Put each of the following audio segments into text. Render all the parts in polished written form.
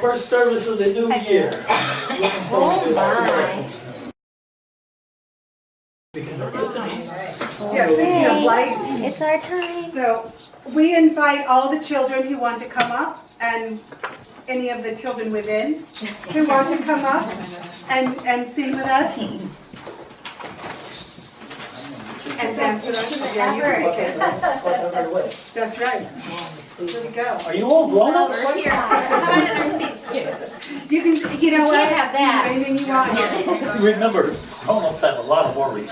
First service of the new year. Oh my. Yeah, speaking of lights, It's our time. so we invite all the children who want to come up, and any of the children within who want to come up and sing with us. And dance with us. Yeah, you can pick it. That's right. Here we go. Are you all grown up? You can, you know what? Can't have that. Anything you want. Remember, grown-ups have a lot of worries.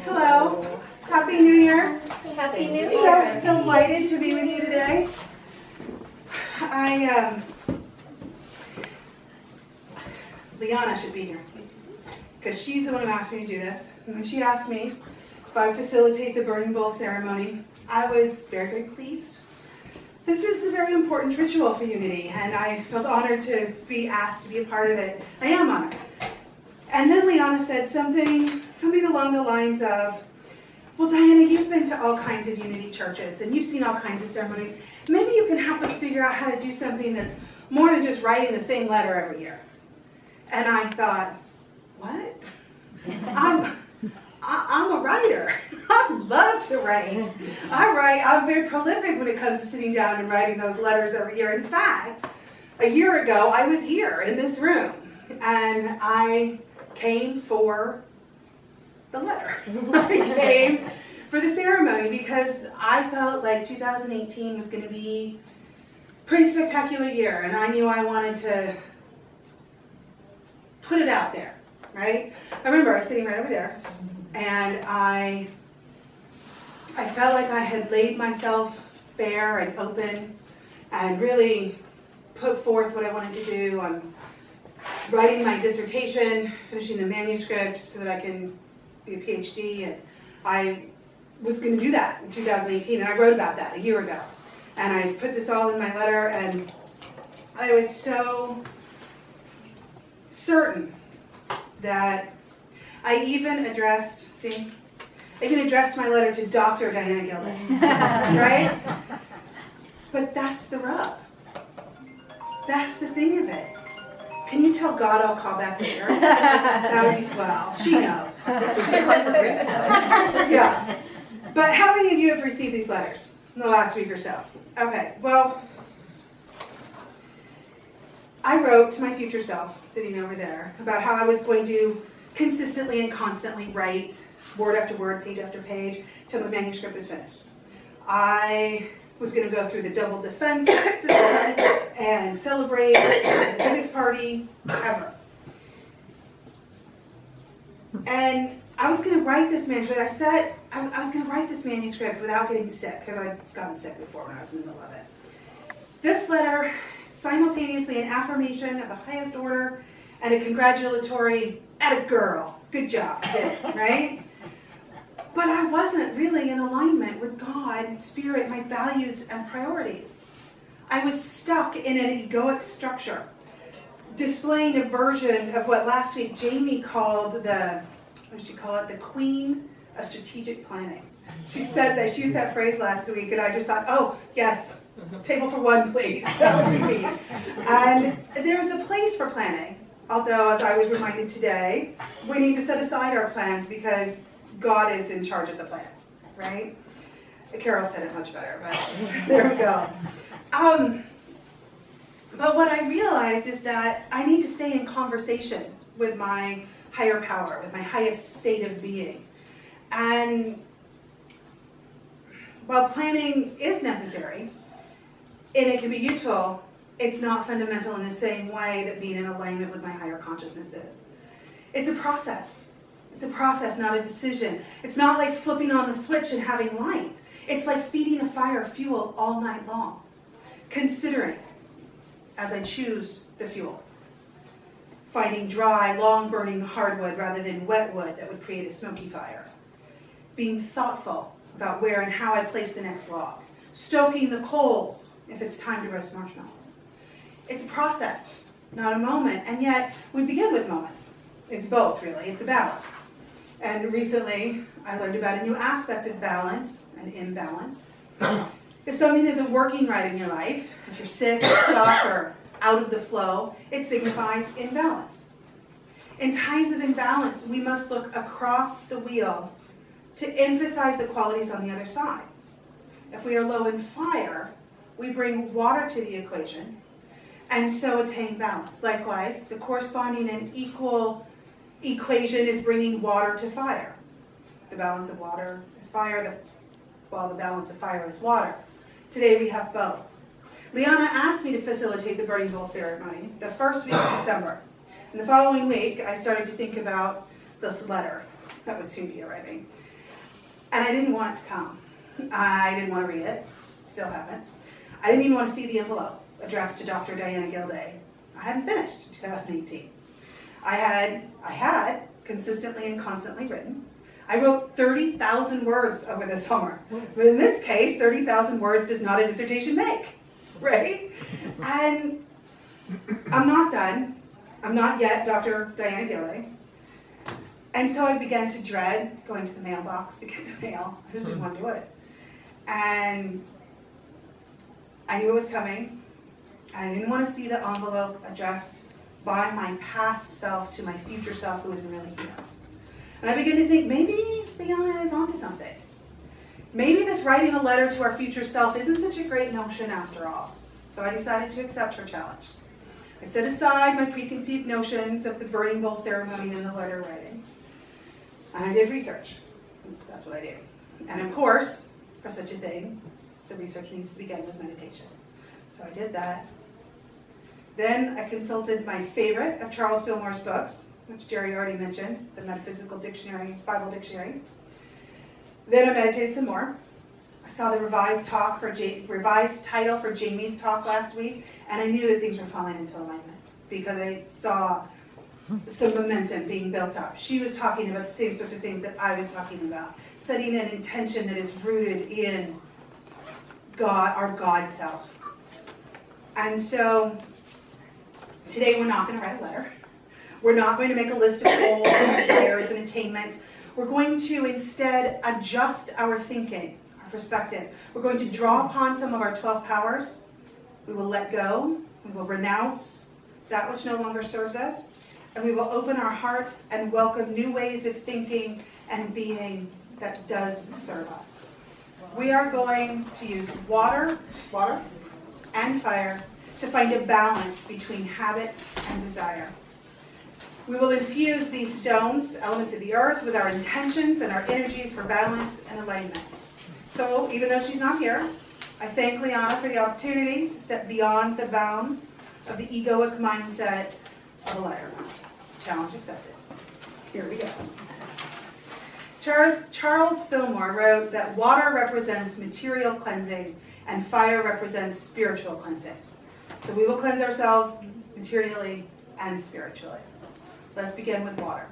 Hello. Happy New Year. Happy New Year. So delighted to be with you today. Liana should be here because she's the one who asked me to do this. And when she asked me if I would facilitate the burning bowl ceremony, I was very, very pleased. This is a very important ritual for Unity, and I felt honored to be asked to be a part of it. I am honored. And then Liana said something along the lines of, well, Diana, you've been to all kinds of Unity churches, and you've seen all kinds of ceremonies. Maybe you can help us figure out how to do something that's more than just writing the same letter every year. And I thought, what? I'm a writer. I love to write. I'm very prolific when it comes to sitting down and writing those letters every year. In fact, a year ago, I was here in this room, and I came for the letter. I came for the ceremony because I felt like 2018 was going to be a pretty spectacular year, and I knew I wanted to put it out there, right? I remember I was sitting right over there, and I felt like I had laid myself bare and open and really put forth what I wanted to do. I'm writing my dissertation, finishing the manuscript so that I can be a PhD, and I was going to do that in 2018, and I wrote about that a year ago. And I put this all in my letter, and I was so certain that I even addressed my letter to Dr. Diana Gildea, right? But that's the rub. That's the thing of it. Can you tell God I'll call back later? That would be swell. She knows. Yeah. But how many of you have received these letters? in the last week or so. Okay, well, I wrote to my future self, sitting over there, about how I was going to consistently and constantly write word after word, page after page, till my manuscript was finished. I was going to go through the double defense system and celebrate the biggest party ever. And I was going to write this manuscript. I said I was going to write this manuscript without getting sick, because I'd gotten sick before when I was in the middle of it. This letter, simultaneously an affirmation of the highest order and a congratulatory, atta girl, good job, did it, right? But I wasn't really in alignment with God, Spirit, my values and priorities. I was stuck in an egoic structure, displaying a version of what last week Jamie called what did she call it? The queen of strategic planning. She said that, she used that phrase last week, and I just thought, oh, yes, table for one, please. That would be me. And there's a place for planning, although, as I was reminded today, we need to set aside our plans because God is in charge of the plans, right? Carol said it much better, but there we go. But what I realized is that I need to stay in conversation with my higher power, with my highest state of being. And while planning is necessary, and it can be useful, it's not fundamental in the same way that being in alignment with my higher consciousness is. It's a process. It's a process, not a decision. It's not like flipping on the switch and having light. It's like feeding a fire fuel all night long, considering as I choose the fuel. Finding dry, long-burning hardwood rather than wet wood that would create a smoky fire. Being thoughtful about where and how I place the next log. Stoking the coals if it's time to roast marshmallows. It's a process, not a moment, and yet we begin with moments. It's both, really. It's a balance. And recently, I learned about a new aspect of balance and imbalance. If something isn't working right in your life, if you're sick or stuck or out of the flow, it signifies imbalance. In times of imbalance, we must look across the wheel to emphasize the qualities on the other side. If we are low in fire, we bring water to the equation and so attain balance. Likewise, the corresponding and equal equation is bringing water to fire. The balance of water is fire, while the balance of fire is water. Today we have both. Liana asked me to facilitate the burning bowl ceremony the first week of December. And the following week, I started to think about this letter that would soon be arriving. And I didn't want it to come. I didn't want to read it. Still haven't. I didn't even want to see the envelope addressed to Dr. Diana Gildea. I hadn't finished 2018. I had consistently and constantly written. I wrote 30,000 words over the summer. But in this case, 30,000 words does not a dissertation make, right? And I'm not done. I'm not yet Dr. Diana Gildea. And so I began to dread going to the mailbox to get the mail. I just didn't want to do it. And I knew it was coming. And I didn't want to see the envelope addressed by my past self to my future self who isn't really here. And I began to think, maybe Liana is onto something. Maybe this writing a letter to our future self isn't such a great notion after all. So I decided to accept her challenge. I set aside my preconceived notions of the burning bowl ceremony and the letter writing. And I did research. That's what I do. And of course, for such a thing, the research needs to begin with meditation. So I did that. Then I consulted my favorite of Charles Fillmore's books, which Jerry already mentioned, the Metaphysical Dictionary, Bible Dictionary. Then I meditated some more. I saw the revised title for Jamie's talk last week, and I knew that things were falling into alignment because I saw some momentum being built up. She was talking about the same sorts of things that I was talking about, setting an intention that is rooted in God, our God self. And so today we're not going to write a letter. We're not going to make a list of goals and desires and attainments. We're going to instead adjust our thinking, our perspective. We're going to draw upon some of our 12 powers. We will let go. We will renounce that which no longer serves us. And we will open our hearts and welcome new ways of thinking and being that does serve us. we are going to use water, and fire to find a balance between habit and desire. We will infuse these stones, elements of the earth, with our intentions and our energies for balance and alignment. So even though she's not here, I thank Liana for the opportunity to step beyond the bounds of the egoic mindset of a liar. Challenge accepted. Here we go. Charles Fillmore wrote that water represents material cleansing and fire represents spiritual cleansing. So we will cleanse ourselves materially and spiritually. Let's begin with water.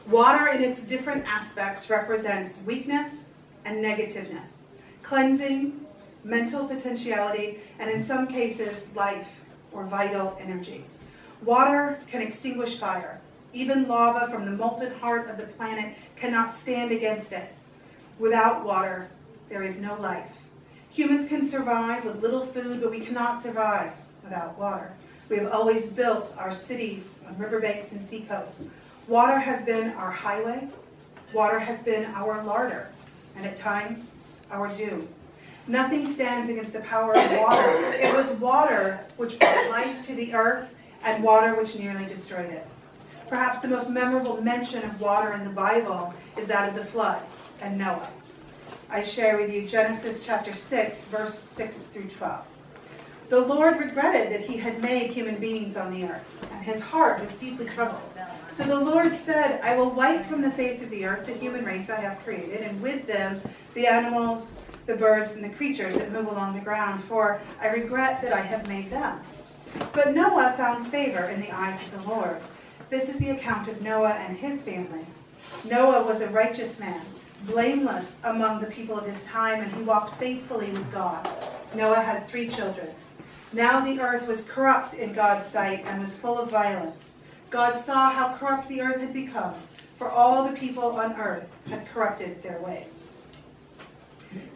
Water in its different aspects represents weakness and negativeness, cleansing, mental potentiality, and in some cases, life or vital energy. Water can extinguish fire. Even lava from the molten heart of the planet cannot stand against it. Without water, there is no life. Humans can survive with little food, but we cannot survive without water. We have always built our cities on riverbanks and seacoasts. Water has been our highway. Water has been our larder, and at times, our doom. Nothing stands against the power of water. It was water which brought life to the earth, and water which nearly destroyed it. Perhaps the most memorable mention of water in the Bible is that of the flood and Noah. I share with you Genesis chapter 6, verse 6 through 12. The Lord regretted that he had made human beings on the earth, and his heart was deeply troubled. So the Lord said, I will wipe from the face of the earth the human race I have created, and with them the animals, the birds, and the creatures that move along the ground, for I regret that I have made them. But Noah found favor in the eyes of the Lord. This is the account of Noah and his family. Noah was a righteous man, blameless among the people of his time, and he walked faithfully with God. Noah had 3 children. Now the earth was corrupt in God's sight and was full of violence. God saw how corrupt the earth had become, for all the people on earth had corrupted their ways.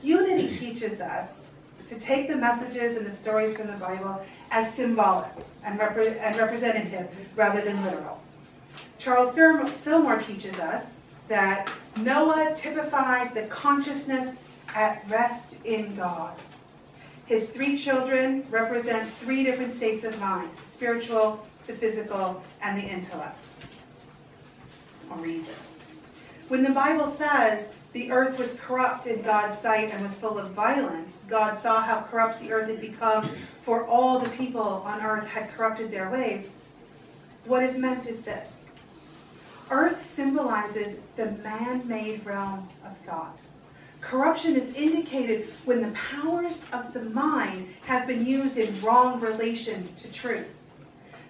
Unity teaches us to take the messages and the stories from the Bible as symbolic and representative rather than literal. Charles Fillmore teaches us that Noah typifies the consciousness at rest in God. His 3 children represent 3 different states of mind: spiritual, the physical, and the intellect, or reason. When the Bible says the earth was corrupt in God's sight and was full of violence, God saw how corrupt the earth had become, for all the people on earth had corrupted their ways. What is meant is this. Earth symbolizes the man-made realm of thought. Corruption is indicated when the powers of the mind have been used in wrong relation to truth.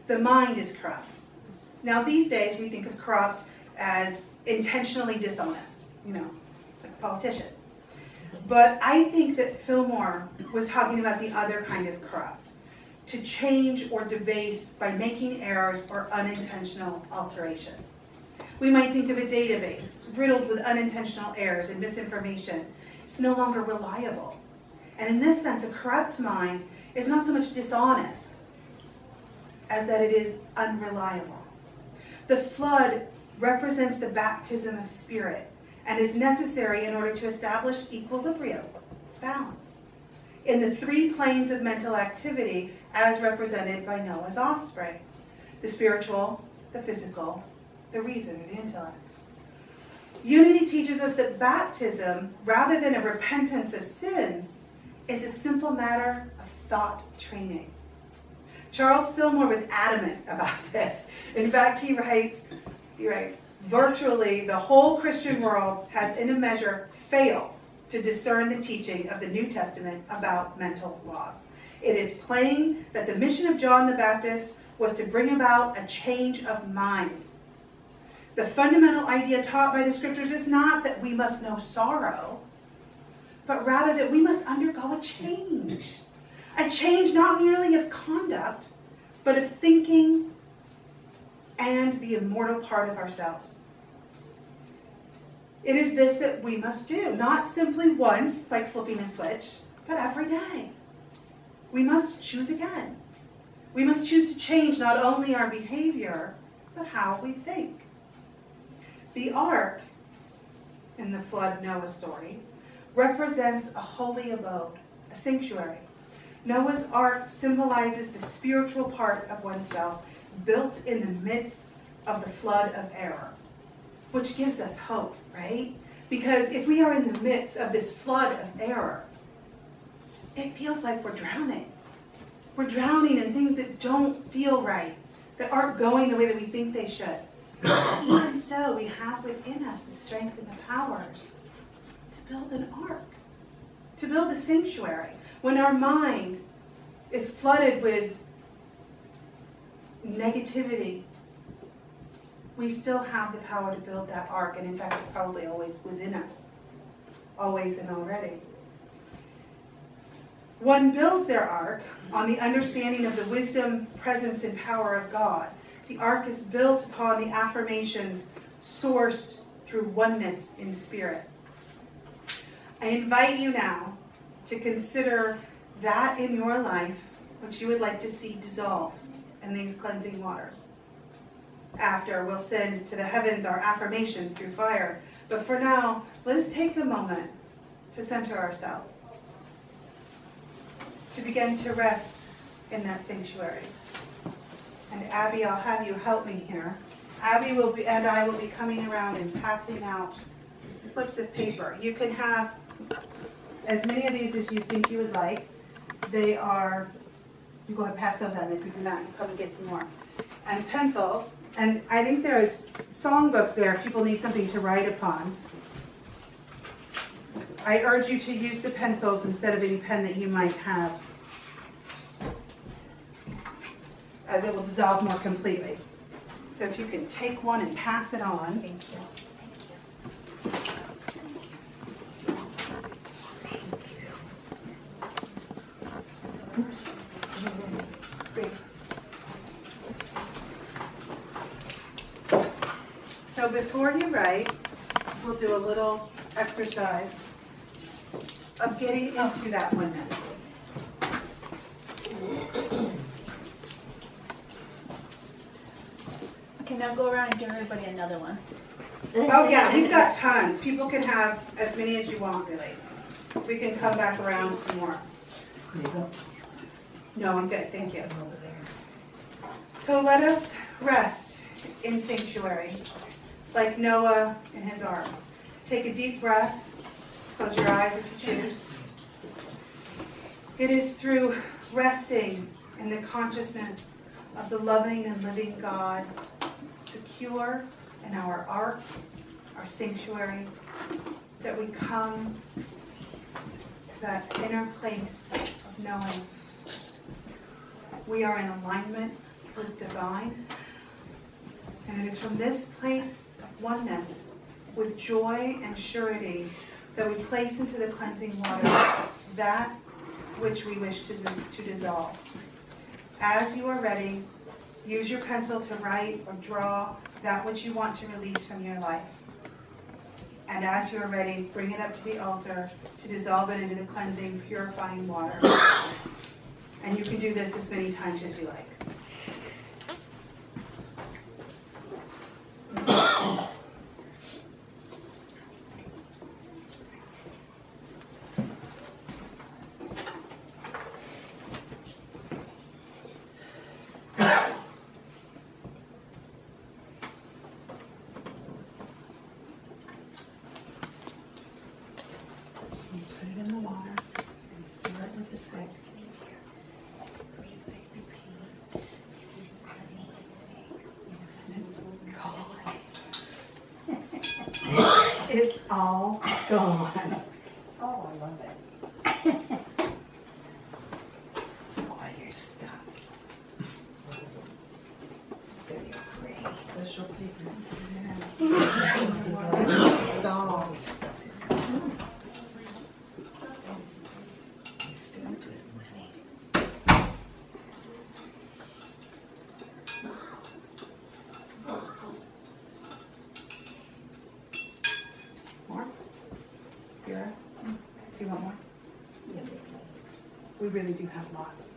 The mind is corrupt. Now these days we think of corrupt as intentionally dishonest, like a politician. But I think that Fillmore was talking about the other kind of corrupt, to change or debase by making errors or unintentional alterations. We might think of a database riddled with unintentional errors and misinformation. It's no longer reliable. And in this sense, a corrupt mind is not so much dishonest as that it is unreliable. The flood represents the baptism of spirit and is necessary in order to establish equilibrium, balance, in the 3 planes of mental activity as represented by Noah's offspring: the spiritual, the physical, the reason, or the intellect. Unity teaches us that baptism, rather than a repentance of sins, is a simple matter of thought training. Charles Fillmore was adamant about this. In fact, he writes, virtually the whole Christian world has in a measure failed to discern the teaching of the New Testament about mental laws. It is plain that the mission of John the Baptist was to bring about a change of mind. The fundamental idea taught by the scriptures is not that we must know sorrow, but rather that we must undergo a change. A change not merely of conduct, but of thinking and the immortal part of ourselves. It is this that we must do, not simply once, like flipping a switch, but every day. We must choose again. We must choose to change not only our behavior, but how we think. The ark, in the flood Noah story, represents a holy abode, a sanctuary. Noah's Ark symbolizes the spiritual part of oneself, built in the midst of the flood of error, which gives us hope, right? Because if we are in the midst of this flood of error, it feels like we're drowning. We're drowning in things that don't feel right, that aren't going the way that we think they should. Even so, we have within us the strength and the powers to build an ark, to build a sanctuary. When our mind is flooded with negativity, we still have the power to build that ark, and in fact, it's probably always within us, always and already. One builds their ark on the understanding of the wisdom, presence, and power of God. The ark is built upon the affirmations sourced through oneness in spirit. I invite you now to consider that in your life which you would like to see dissolve in these cleansing waters. After, we'll send to the heavens our affirmations through fire. But for now, let us take a moment to center ourselves, to begin to rest in that sanctuary. And Abby, I'll have you help me here. Abby and I will be coming around and passing out slips of paper. You can have as many of these as you think you would like. They are, you go ahead and pass those out, and if you do not, you come and get some more. And pencils, and I think there's songbooks there if people need something to write upon. I urge you to use the pencils instead of any pen that you might have, as it will dissolve more completely. So if you can take one and pass it on. Thank you. Great. So before you write, we'll do a little exercise of getting into that oneness. Okay, now go around and give everybody another one. Oh yeah, we've got tons. People can have as many as you want, really. We can come back around some more. No, I'm good, thank you. So let us rest in sanctuary, like Noah in his ark. Take a deep breath. Close your eyes if you choose. It is through resting in the consciousness of the loving and living God, secure in our ark, our sanctuary, that we come to that inner place of knowing we are in alignment with divine. And it is from this place of oneness, with joy and surety, that we place into the cleansing water that which we wish to dissolve. As you are ready, use your pencil to write or draw that which you want to release from your life. And as you are ready, bring it up to the altar to dissolve it into the cleansing, purifying water. And you can do this as many times as you like. Put it in the water and stir it with a stick. It's all gone. Oh, I love it. Oh, you're stuck. So you're great. Special paper. Dissolve. More? Vera? Do you want more? We really do have lots.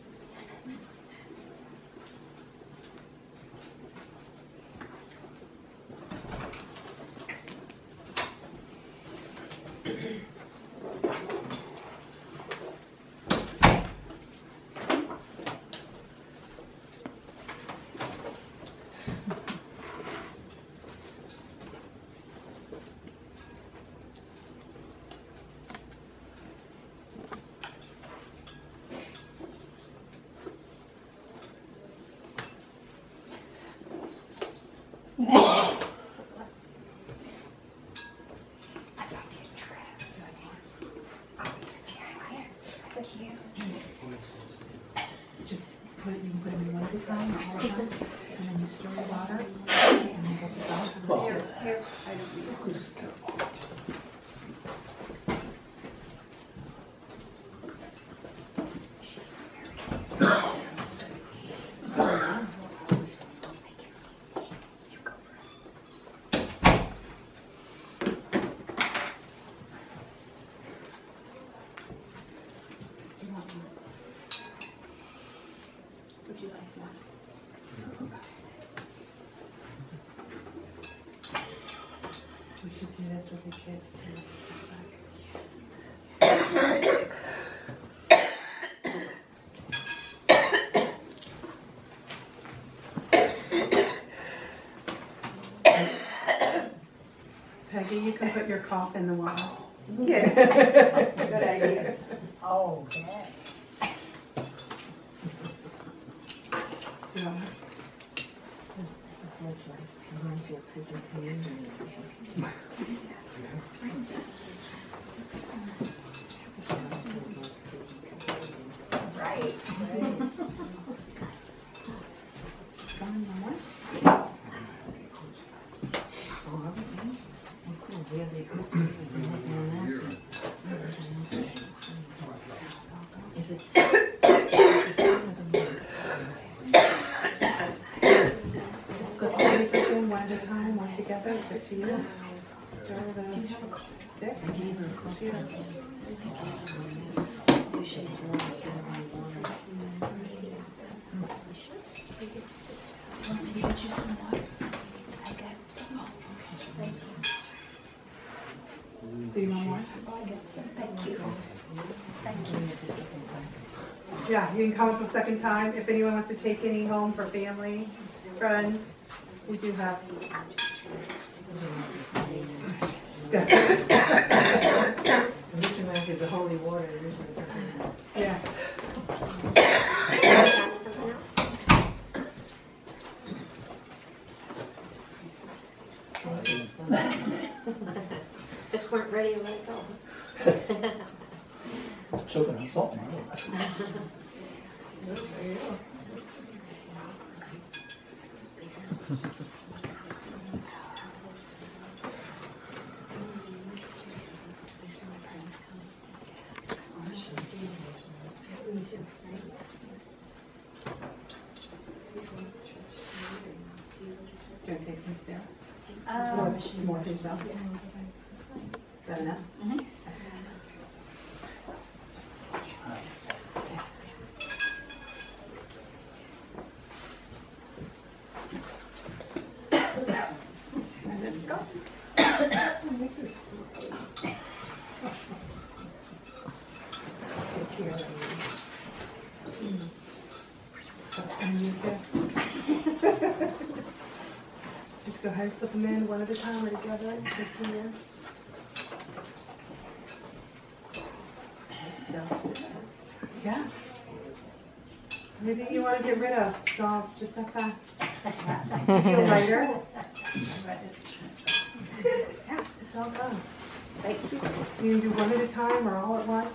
time or all at once, and then you stir the water, and then get the dog. Here. Would you like one? We should do this with the kids too. Peggy, you can put your cough in the water. Yeah. Good idea. Oh, okay. Yeah. Right. Is it? Just slip the papers in one at a time, one together. It's up to you. Stir the stick. Get you some water. I got some. Do you want more? Thank you. Thank you. Yeah, you can come up a second time. If anyone wants to take any home for family, friends, we do have. Yes. This reminds me of the holy water. Yeah. Just weren't ready to let it go. Choking on something. Do you want to take some, Sarah? Um, More for yourself? Is that enough? Let's go. Take care of you. And you too. Just go ahead and slip them in one at a time or together. Take some in. Yeah. Anything you want to get rid of solves just that fast. Feel lighter. Yeah, it's all gone. Thank you. You can do one at a time or all at once.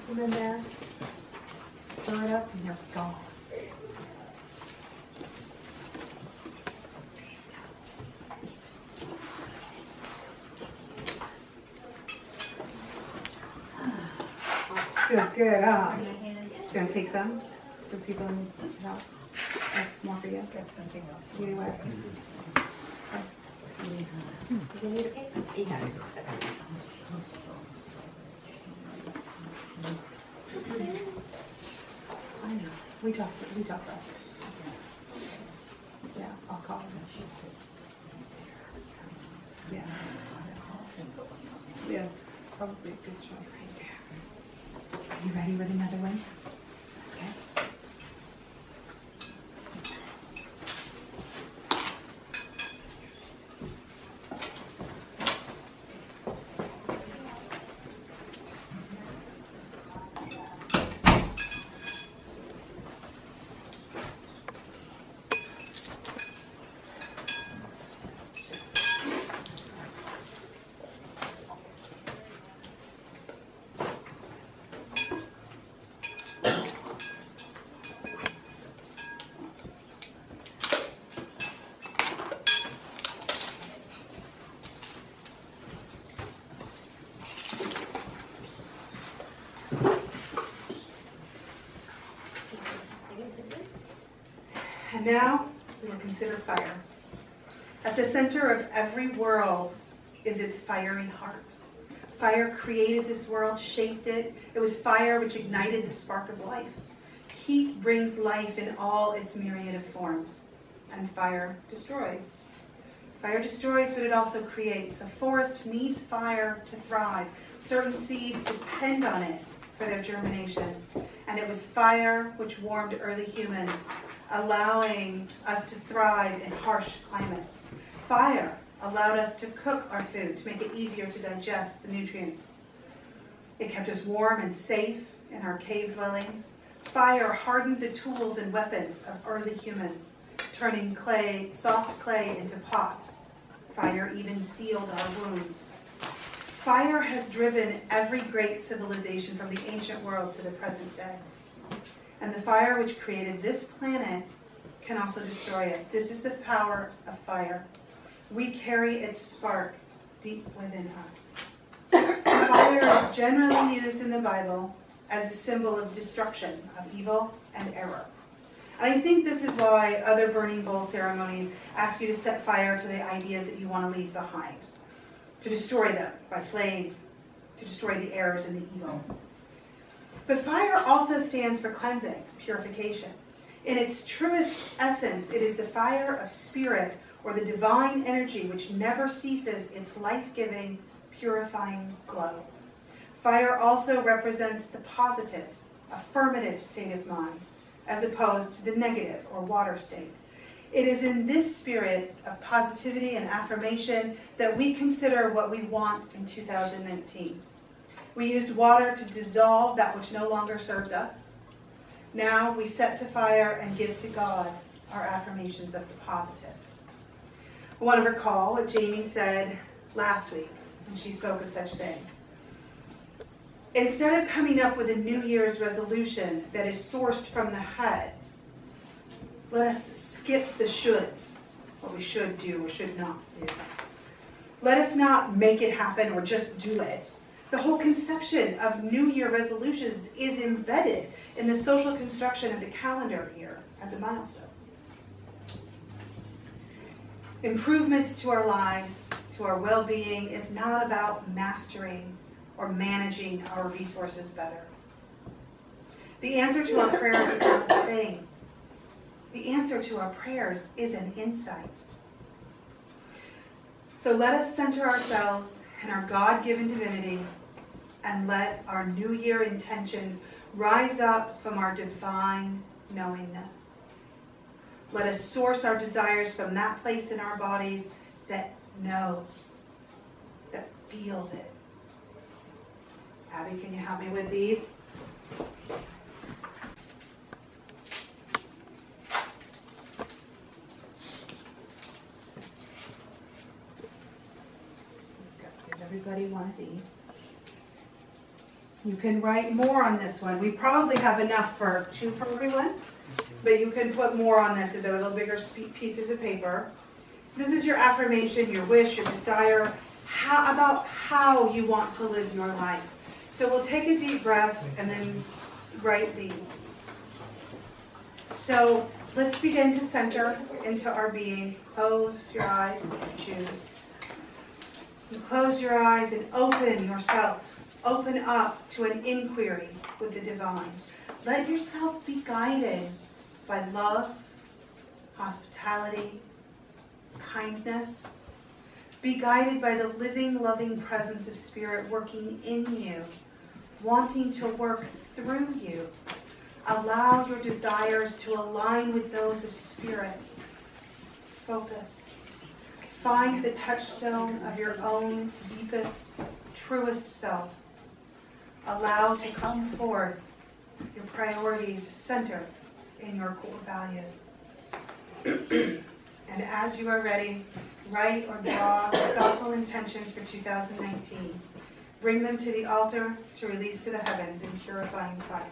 Put them in there. Stir it up and you're gone. Feels good, huh? You want to take some for people in the house? More for you? Got something else. You want? Did you need a paper? Yeah. I know. We talked last week. Yeah, I'll call him. Yeah. Yes, probably a good choice. You ready with another one? Okay. And now we will consider fire. At the center of every world is its fiery heart. Fire created this world, shaped it. It was fire which ignited the spark of life. Heat brings life in all its myriad of forms. And fire destroys. Fire destroys, but it also creates. A forest needs fire to thrive. Certain seeds depend on it for their germination. And it was fire which warmed early humans, allowing us to thrive in harsh climates. Fire allowed us to cook our food to make it easier to digest the nutrients. It kept us warm and safe in our cave dwellings. Fire hardened the tools and weapons of early humans, turning clay, soft clay into pots. Fire even sealed our wounds. Fire has driven every great civilization from the ancient world to the present day. And the fire which created this planet can also destroy it. This is the power of fire. We carry its spark deep within us. Fire is generally used in the Bible as a symbol of destruction, of evil and error. And I think this is why other burning bowl ceremonies ask you to set fire to the ideas that you want to leave behind, to destroy them by flame, to destroy the errors and the evil. But fire also stands for cleansing, purification. In its truest essence, it is the fire of spirit, or the divine energy which never ceases its life-giving, purifying glow. Fire also represents the positive, affirmative state of mind, as opposed to the negative or water state. It is in this spirit of positivity and affirmation that we consider what we want in 2019. We used water to dissolve that which no longer serves us. Now we set to fire and give to God our affirmations of the positive. I want to recall what Jamie said last week when she spoke of such things. Instead of coming up with a New Year's resolution that is sourced from the head, let us skip the shoulds, what we should do or should not do. Let us not make it happen or just do it. The whole conception of New Year resolutions is embedded in the social construction of the calendar year as a milestone. Improvements to our lives, to our well-being, is not about mastering or managing our resources better. The answer to our prayers is not a thing. The answer to our prayers is an insight. So let us center ourselves in our God-given divinity and let our New Year intentions rise up from our divine knowingness. Let us source our desires from that place in our bodies that knows, that feels it. Abby, can you help me with these? Give everybody one of these. You can write more on this one. We probably have enough for 2 for everyone, but you can put more on this if they're a little bigger pieces of paper. This is your affirmation, your wish, your desire, about how you want to live your life. So we'll take a deep breath and then write these. So let's begin to center into our beings. Close your eyes if you choose. You close your eyes and open yourself. Open up to an inquiry with the divine. Let yourself be guided by love, hospitality, kindness. Be guided by the living, loving presence of Spirit working in you, wanting to work through you. Allow your desires to align with those of Spirit. Focus. Find the touchstone of your own deepest, truest self. Allow to come forth your priorities centered in your core values. And as you are ready, write or draw thoughtful intentions for 2019. Bring them to the altar to release to the heavens in purifying fire.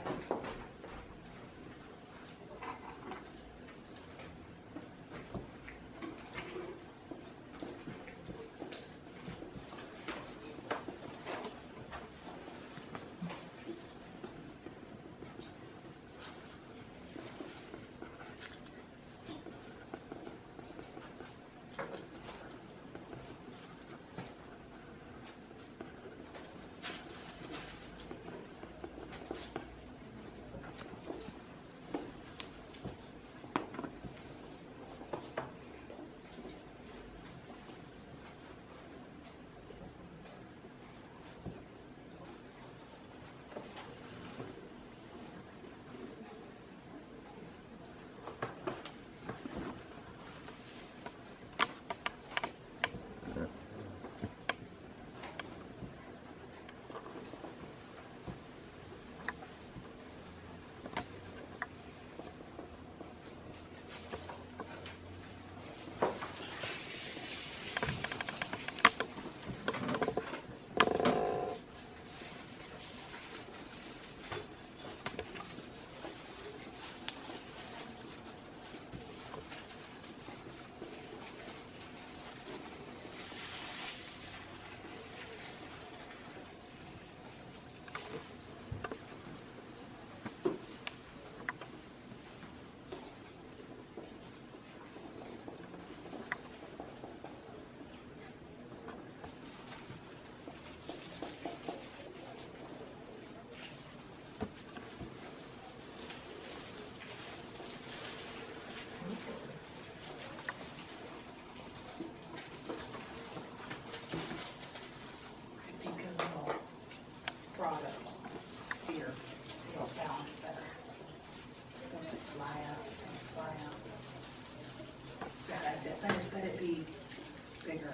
bigger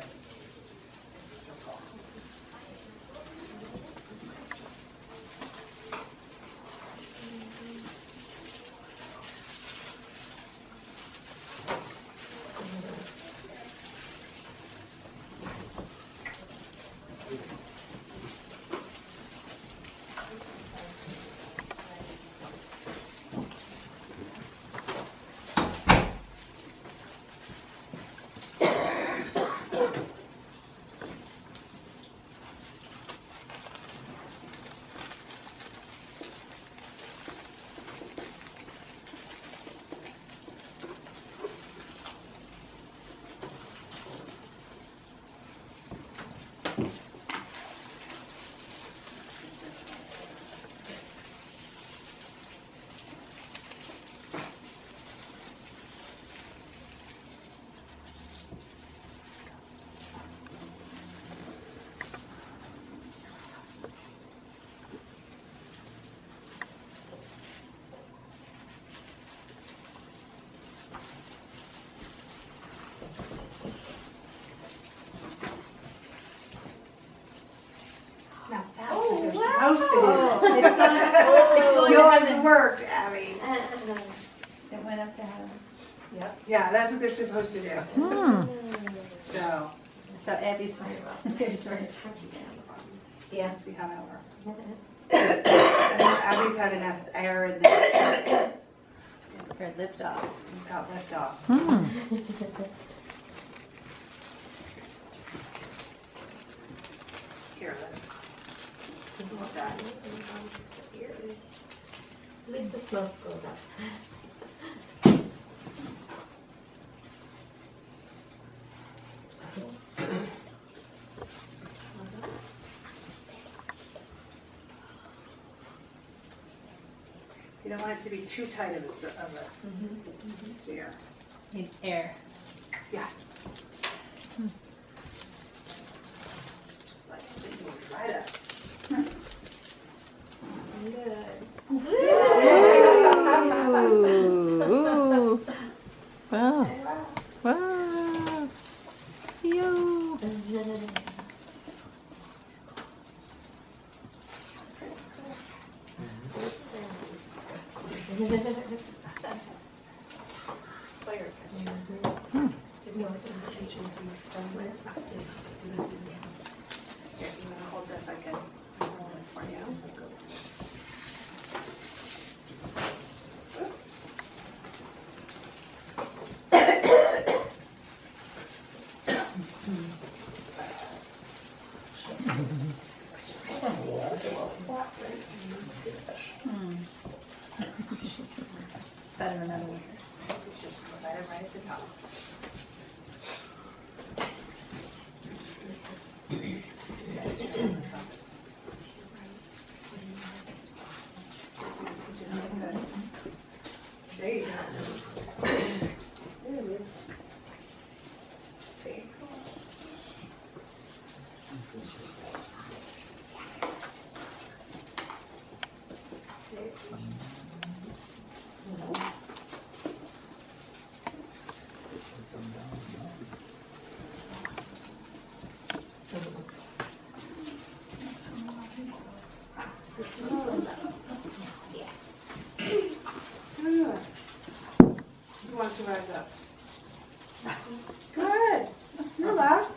circle. Now that's what they're supposed to do. It's going to Yours heaven. worked, Abby. It went up to heaven. Yep. Yeah, that's what they're supposed to do. So, So Abby's fine. Abby's fine. Yeah. let's see how that works. Abby's had enough air in there. For lift off. Got lift off. Here, let's. Hold that. At least the smoke goes up. You don't want it to be too tight of a sphere. Need air. Yeah. Just like it goes right up. Ooh. Wow. Wow. Yo. Here, you wanna hold this? I can hold it for you. Set it another way. Just put it right at the top. Yeah, just on the compass. Just like that. There you go. There it is. Good. Who wants to rise up? Good. You're allowed.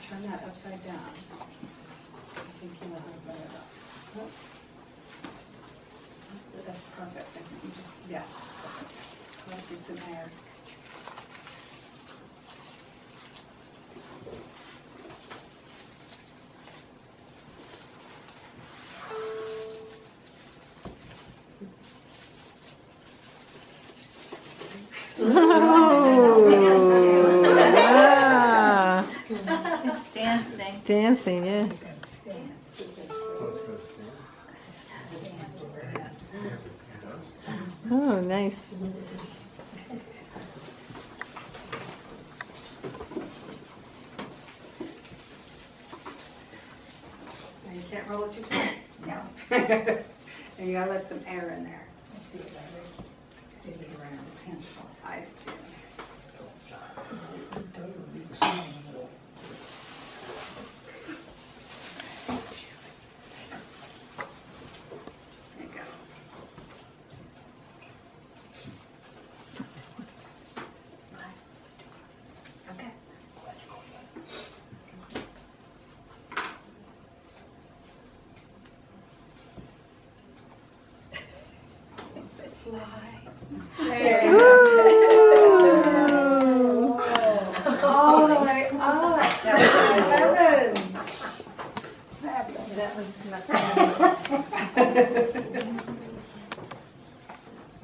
Turn that upside down. I think you will have better luck. Nope. That's perfect. That's, you just, yeah. Let's get some air. Ah. It's dancing. Dancing, yeah. Oh, nice. Now you can't roll it too tight. No. And you gotta let some air in there. I feel like I did it around the pencil. I do. There you go. Okay. There you Woo! all the way up. Heaven. That was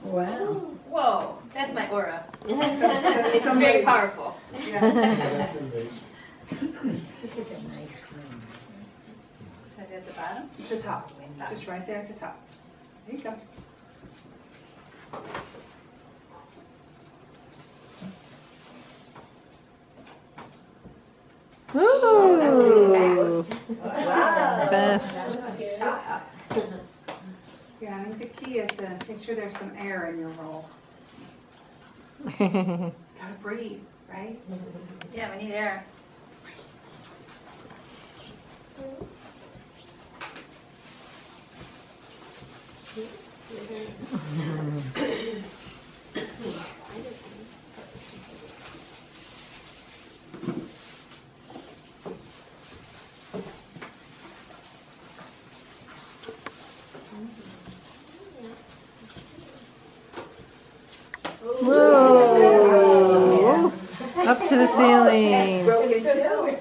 wow. Whoa, that's my aura. That's It's somebody's- very powerful. Yes. This is a nice room. Is that at the bottom? The top, just right there at the top. There you go. Woo! Wow. Fast. Yeah, I think the key is to make sure there's some air in your roll. Gotta breathe, right? Yeah, we need air. Whoa! Up to the ceiling. Broken too.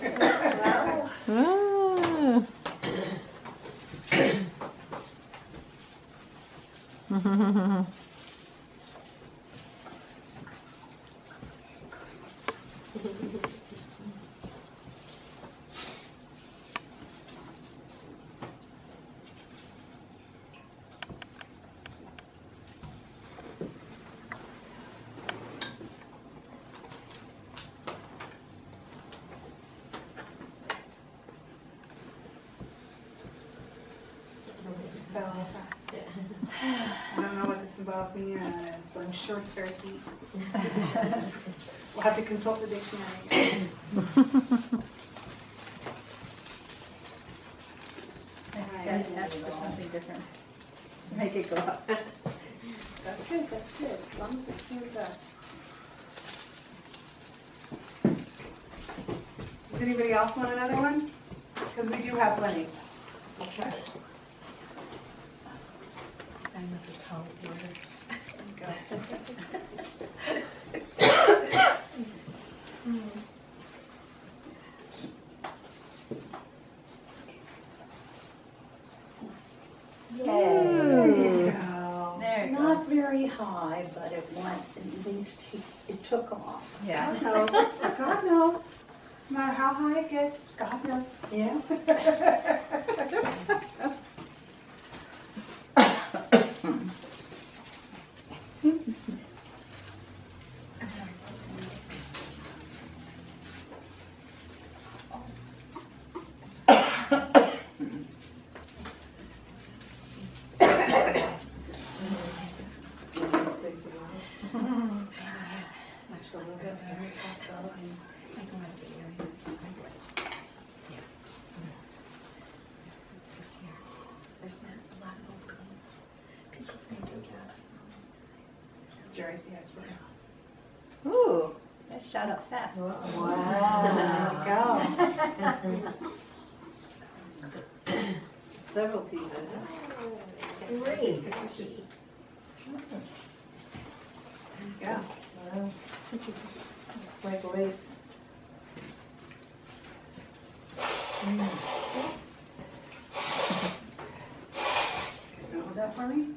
Wow. Ah. I don't know what the symbolic meaning of that is, but I'm sure it's very deep. We'll have to consult the dictionary. Ask for something different. Make it go up. That's good, as long as it stands up. Does anybody else want another one? Because we do have plenty. Okay. And this is tall order. There you go. There you go. There it Not goes. very high, but it went, at least it took off. Yes. God knows. God knows. No matter how high it gets, God knows. Yeah. Much a little bit very top though. It's just here. There's not a lot of openings. People think their jobs. Jerry's the expert. Ooh, that shot up fast. Wow. There you go. Several pieces. Great. It's just. Yeah. It's like lace. Can you hold that for me?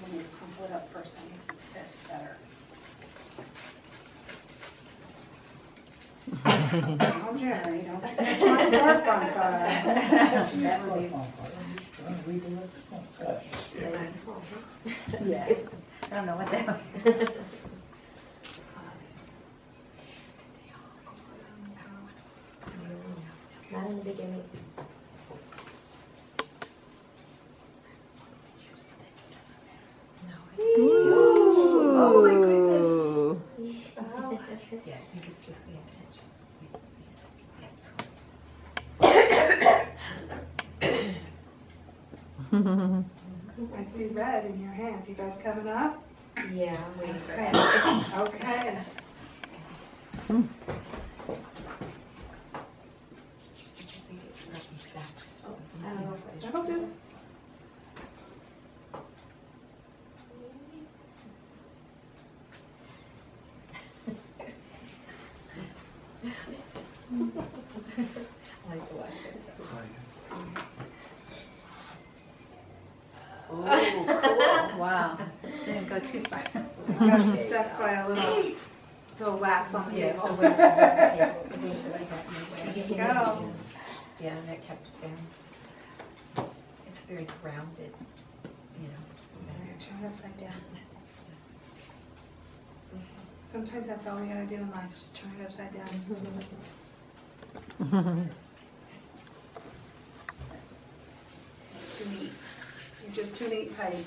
Let me crumple it up first. That makes it sit better. Oh, Jerry, don't catch my smartphone photo. Never leave. Yeah. I don't know what that was. gimme. Oh my goodness. Ooh. Wow. Yeah, I think it's just the intention. I see red in your hands. You guys coming up? Yeah, I'm waiting for Okay. that. Okay. I think it's not exact. Oh, That'll do. I like to watch it. Oh, cool. Wow. Didn't go too far. Got stuck by a little wax on the Yeah, table. the wax is on the table. I think that I got my wax. There you go. Yeah, and that kept it down. It's very grounded, you know. Turn it upside down. Sometimes that's all we gotta do in life, is just turn it upside down. It's too neat. You're just too neat and tidy.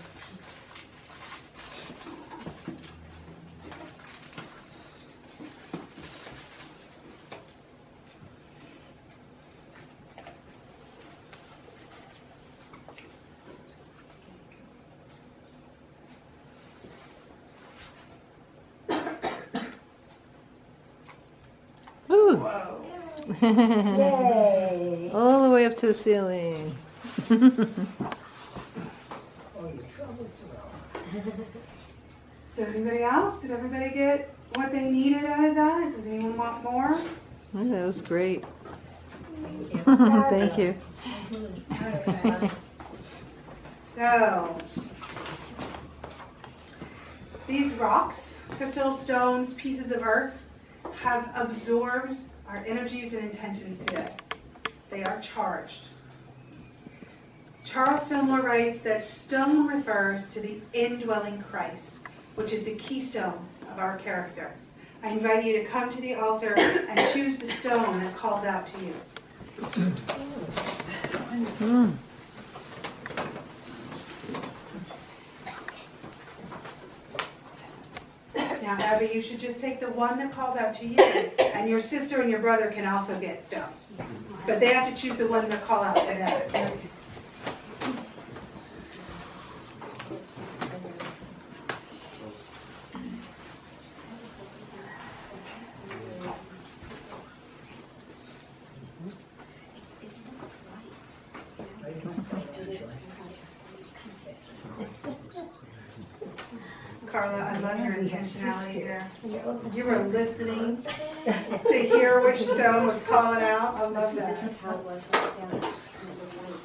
Ooh. Whoa. Yay! All the way up to the ceiling. So anybody else? Did everybody get what they needed out of that? Does anyone want more? Ooh, that was great. Thank Thank you. So, these rocks, crystals, stones, pieces of earth, have absorbed our energies and intentions today. They are charged. Charles Fillmore writes that stone refers to the indwelling Christ, which is the keystone of our character. I invite you to come to the altar and choose the stone that calls out to you. Mm. Now, Abby, you should just take the one that calls out to you, and your sister and your brother can also get stones. But they have to choose the one that call out to them. Carla, I love your intentionality there. You were listening to hear which stone was calling out. I love This that. is how it was when I was down. It was kind of white.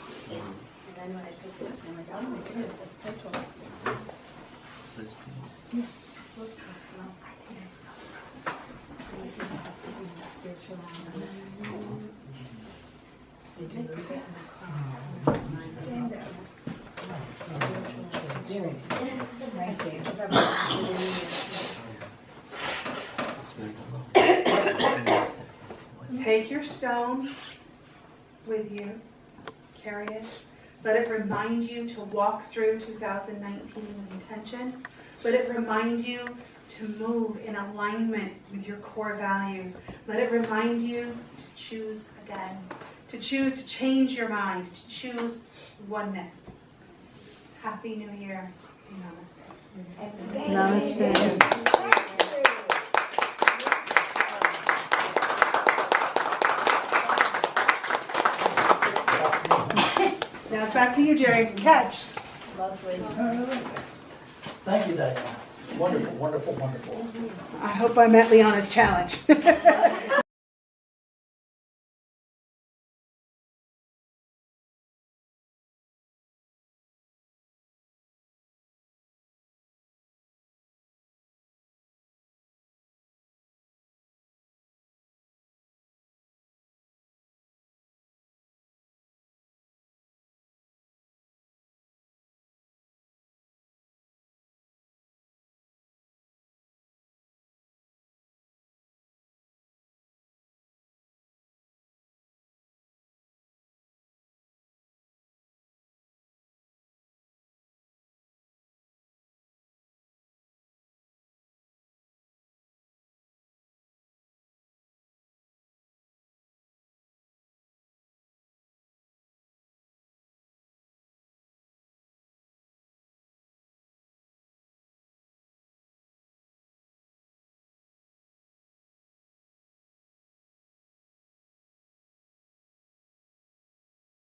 And then when I picked it up, I'm like, oh my goodness, that's purple. Most rocks smell like this. This is the spirituality. Did you lose it in the car? Stand up. Take your stone with you, carry it. Let it remind you to walk through 2019 with intention. Let it remind you to move in alignment with your core values. Let it remind you to choose again, to choose to change your mind, to choose oneness. Happy New Year. Namaste. Namaste. Now it's back to you, Jerry. Catch. Lovely. Thank you, Diana. Wonderful, wonderful, wonderful. I hope I met Liana's challenge.